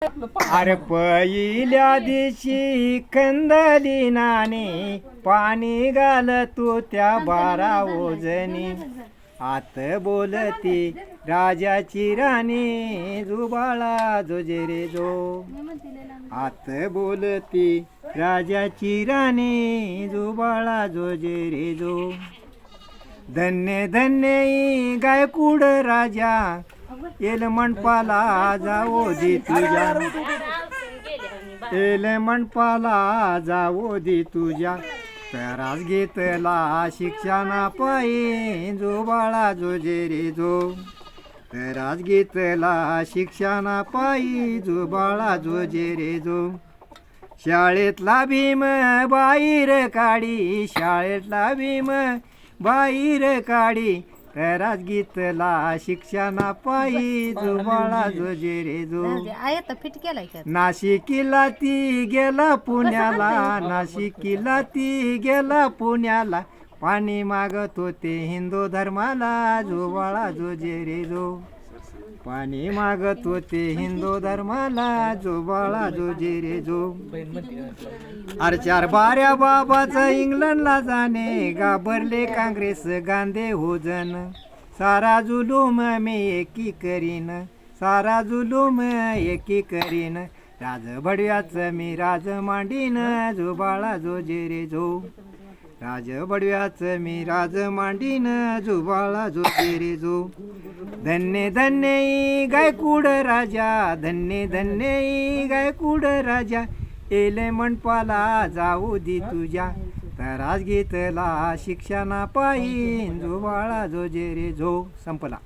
अरे पहिल्या दिवशी कंदली नाने पाणी घाल तू त्या बारा ओजनी आत बोलती राजाची राणी जुबाळा जोजे रे जो आत बोलती राजाची राणी जुबाळा जोजे रे जो धन्य धन्य गायकुड राजा येल मंडपाला जावो दे तुझ्या येल मंडपाला जावो दे तुझ्या तरास घेतला शिक्षणा पायी जो बाळा जो जे रे जो तरास घेतला शिक्षणा पायी जो बाळा जो जे रे जो शाळेतला भीम बाहेर काढी शाळेतला भीम बाहेर काढी तरास घेतला शिक्षणा पायी जो बाळा जो जे रे जो नाशिकीला ती गेला पुण्याला नाशिकीला ती गेला पुण्याला पाणी मागत होते हिंदू धर्माला जो बाळा जो जे रे जो पाणी मागत होते हिंदू धर्माला जो बाळा जो जे रे जो अरे चार बाऱ्या बाबाचं इंग्लंडला जाणे घाबरले काँग्रेस गांधे होजन सारा जुलूम मी एकी करीन सारा जुलूम एकी करीन राज बडव्याचं मी राज मांडीन जो बाळा जो जे रे जो राज बडव्याचं मी राज मांडीन जो बाळा जो जे रे जो धन्य धन्य गायकुड राजा धन्य धन्य गायकुड राजा येले मंडपाला जाऊ दे तुझ्या तरास घेतला शिक्षणा पायी जो बाळा जो जे रे जो संपला.